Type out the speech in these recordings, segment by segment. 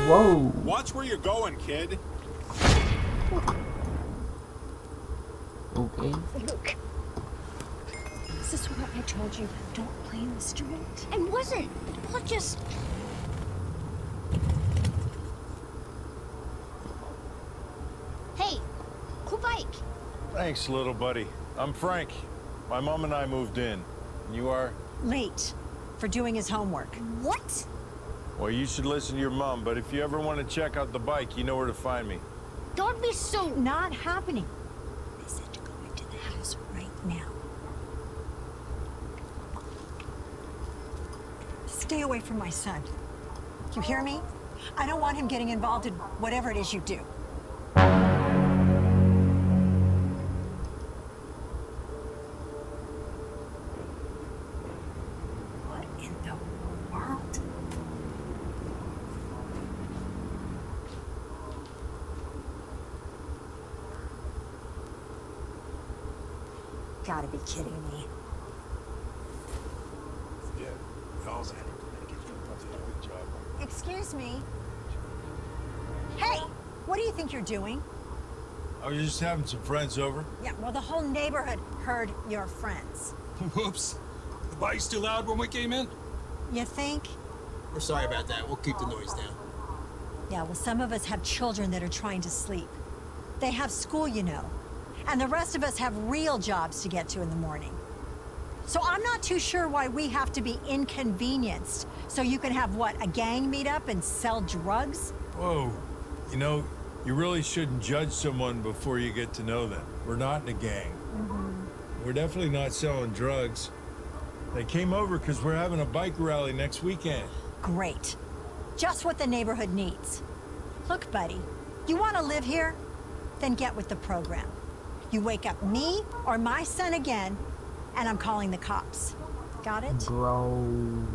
Whoa. Watch where you're going, kid. Okay. Look. Is this what I told you? Don't play in the street. And wasn't. Well, just... Hey, cool bike. Thanks, little buddy. I'm Frank. My mom and I moved in. You are? Late for doing his homework. What? Well, you should listen to your mom, but if you ever want to check out the bike, you know where to find me. Don't be so... Not happening. I said to go into the house right now. Stay away from my son. You hear me? I don't want him getting involved in whatever it is you do. What in the world? Gotta be kidding me. Yeah, y'all's Excuse me. Hey, what do you think you're doing? I was just having some friends over. Yeah, well, the whole neighborhood heard your friends. Whoops. The bike's too loud when we came in? You think? We're sorry about that. We'll keep the noise down. Yeah, well, some of us have children that are trying to sleep. They have school, you know. And the rest of us have real jobs to get to in the morning. So I'm not too sure why we have to be inconvenienced. So you can have, what, a gang meet up and sell drugs? Whoa. You know, you really shouldn't judge someone before you get to know them. We're not in a gang. We're definitely not selling drugs. They came over because we're having a bike rally next weekend. Great. Just what the neighborhood needs. Look, buddy, you want to live here? Then get with the program. You wake up me or my son again, and I'm calling the cops. Got it? Bro.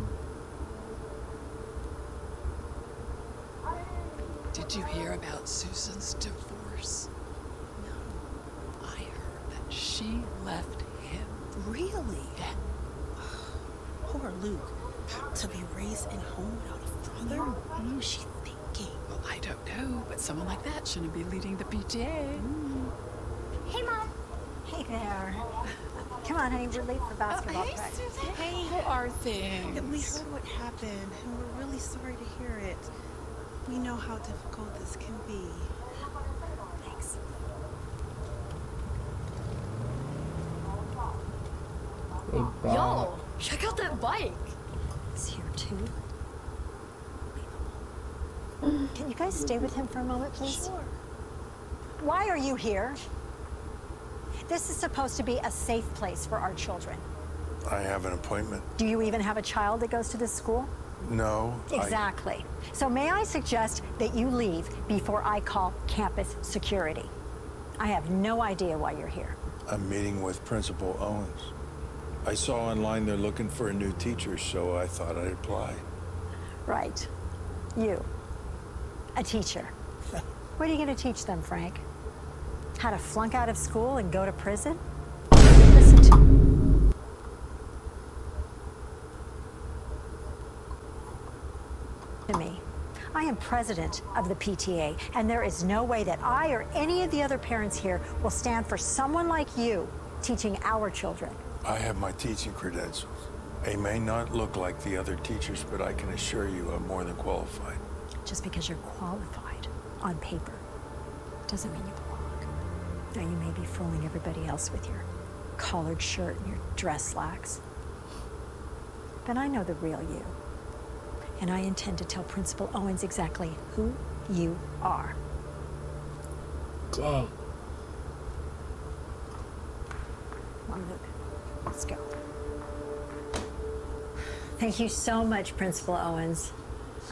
Did you hear about Susan's divorce? No. I heard that she left him. Really? Yeah. Poor Luke. To be raised in a home without a father? What was she thinking? Well, I don't know, but someone like that shouldn't be leading the PTA. Hey, Mom. Hey there. Come on, honey, we're late for basketball Hey, practice. Susan. Hey. How are things? Yeah, we heard what happened, and we're really sorry to hear it. We know how difficult this can be. Thanks. They bad. Yo, check out that bike. It's here too. Can you guys stay with him for a moment, please? Sure. Why are you here? This is supposed to be a safe place for our children. I have an appointment. Do you even have a child that goes to this school? No. Exactly. So may I suggest that you leave before I call campus security? I have no idea why you're here. I'm meeting with Principal Owens. I saw online they're looking for a new teacher, so I thought I'd apply. Right. You. A teacher. What are you going to teach them, Frank? How to flunk out of school and go to prison? Listen to me. I am president of the PTA, and there is no way that I or any of the other parents here will stand for someone like you teaching our children. I have my teaching credentials. I may not look like the other teachers, but I can assure you I'm more than qualified. Just because you're qualified on paper doesn't mean you belong. Now, you may be fooling everybody else with your collared shirt and your dress slacks, but I know the real you. And I intend to tell Principal Owens exactly who you are. Dang. Come on, Luke. Let's go. Thank you so much, Principal Owens.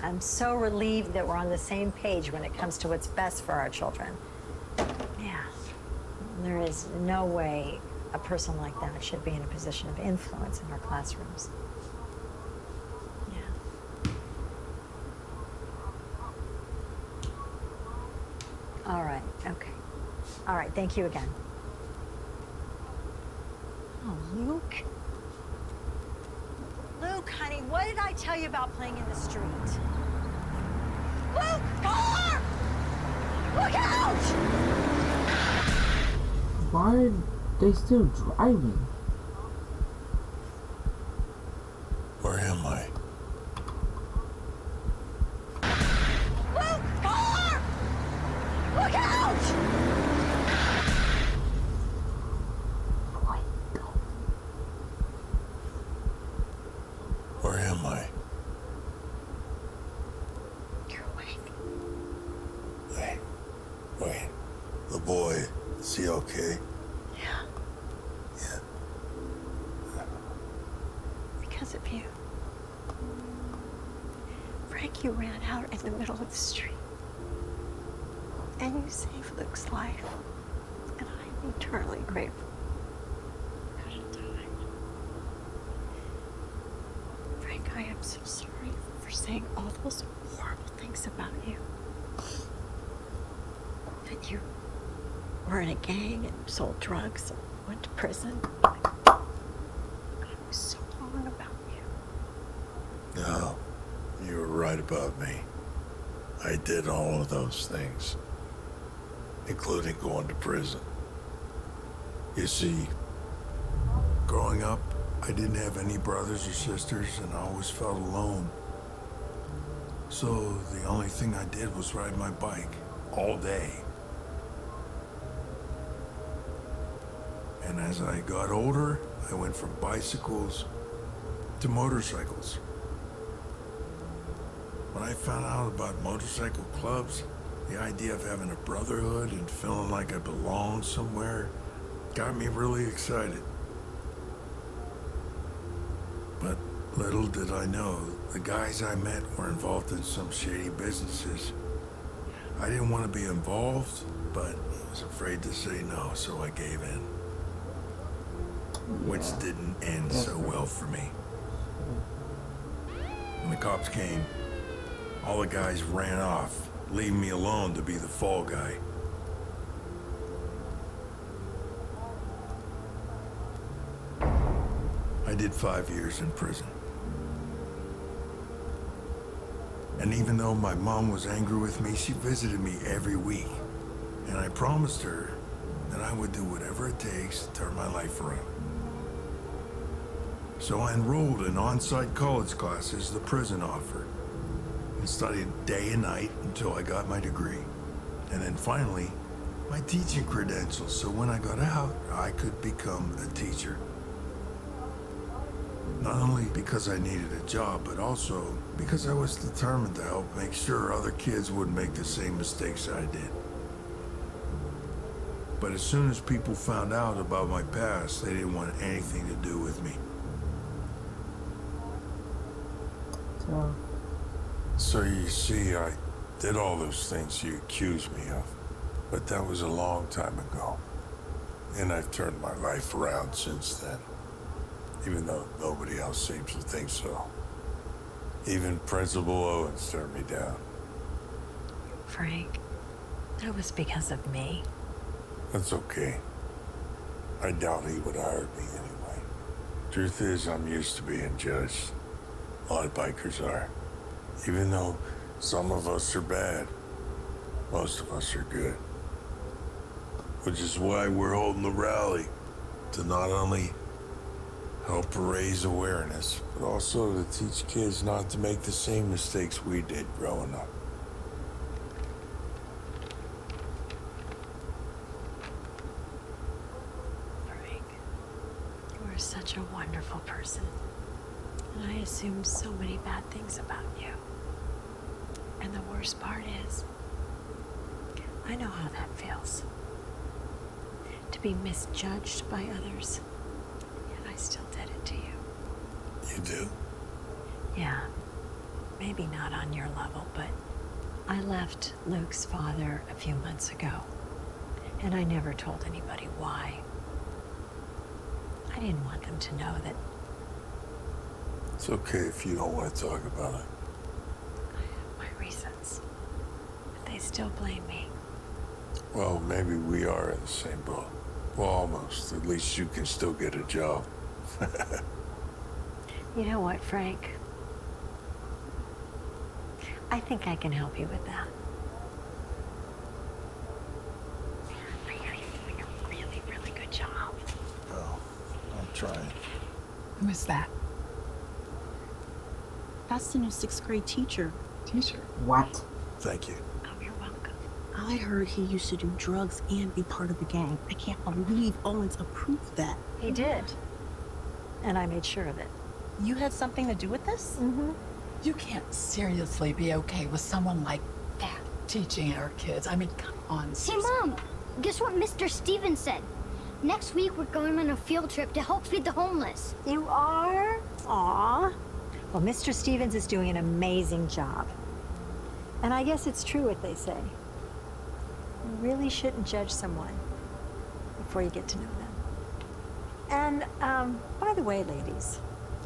I'm so relieved that we're on the same page when it comes to what's best for our children. Yeah. There is no way a person like that should be in a position of influence in our classrooms. All right, okay. All right, thank you again. Oh, Luke. Luke, honey, what did I tell you about playing in the street? Luke! Car! Look out! Why are they still driving? Where am I? Luke! Car! Look out! Where am I? You're awake. Wait. The boy, is he okay? Yeah. Yeah. Because of you. Frank, you ran out in the middle of the street. And you saved Luke's life. And I'm eternally grateful. You could have died. Frank, I am so sorry for saying all those horrible things about you. That you were in a gang and sold drugs and went to prison. I was so wrong about you. No, you were right about me. I did all of those things, including going to prison. You see, growing up, I didn't have any brothers or sisters, and I always felt alone. So the only thing I did was ride my bike all day. And as I got older, I went from bicycles to motorcycles. When I found out about motorcycle clubs, the idea of having a brotherhood and feeling like I belonged somewhere got me really excited. But little did I know, the guys I met were involved in some shady businesses. I didn't want to be involved, but I was afraid to say no, so I gave in. Which didn't end so well for me. When the cops came, all the guys ran off, leaving me alone to be the fall guy. I did 5 years in prison. And even though my mom was angry with me, she visited me every week. And I promised her that I would do whatever it takes to turn my life around. So I enrolled in on-site college classes the prison offered, and studied day and night until I got my degree. And then finally, my teaching credentials, so when I got out, I could become a teacher. Not only because I needed a job, but also because I was determined to help make sure other kids wouldn't make the same mistakes I did. But as soon as people found out about my past, they didn't want anything to do with me. So you see, I did all those things you accused me of, but that was a long time ago. And I've turned my life around since then, even though nobody else seems to think so. Even Principal Owens turned me down. Frank, that was because of me. That's okay. I doubt he would have hired me anyway. Truth is, I'm used to being judged. A lot of bikers are. Even though some of us are bad, most of us are good. Which is why we're holding the rally, to not only help raise awareness, but also to teach kids not to make the same mistakes we did growing up. Frank, you are such a wonderful person. And I assumed so many bad things about you. And the worst part is, I know how that feels. To be misjudged by others. Yet I still did it to you. You do? Yeah. Maybe not on your level, but I left Luke's father a few months ago. And I never told anybody why. I didn't want them to know that. It's okay if you don't want to talk about it. I have my reasons. But they still blame me. Well, maybe we are in the same boat. Well, almost. At least you can still get a job. You know what, Frank? I think I can help you with that. You're doing a really, really good job. Oh, I'm trying. Who is that? That's the new 6th grade teacher. Teacher. What? Thank you. Oh, you're welcome. I heard he used to do drugs and be part of the gang. I can't believe Owens approved that. He did. And I made sure of it. You had something to do with this? Mm-hmm. You can't seriously be okay with someone like that teaching our kids. I mean, come on, Hey, Susan. Mom, guess what Mr. Stevens said? Next week, we're going on a field trip to help feed the homeless. You are? Aw. Well, Mr. Stevens is doing an amazing job. And I guess it's true what they say. You really shouldn't judge someone before you get to know them. And, by the way, ladies,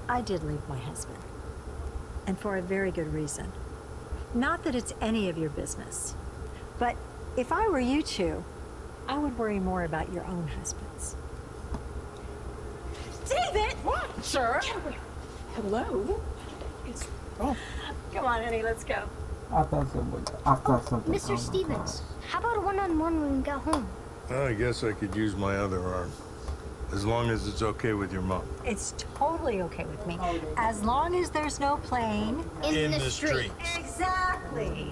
I did leave my husband. And for a very good reason. Not that it's any of your business. But if I were you two, I would worry more about your own husbands. David! What, sir? Hello? Come on, honey, let's go. I thought something. Mr. Stevens, how about a one-on-one when we get home? I guess I could use my other arm. As long as it's okay with your mom. It's totally okay with me. As long as there's no plane In the street. Exactly.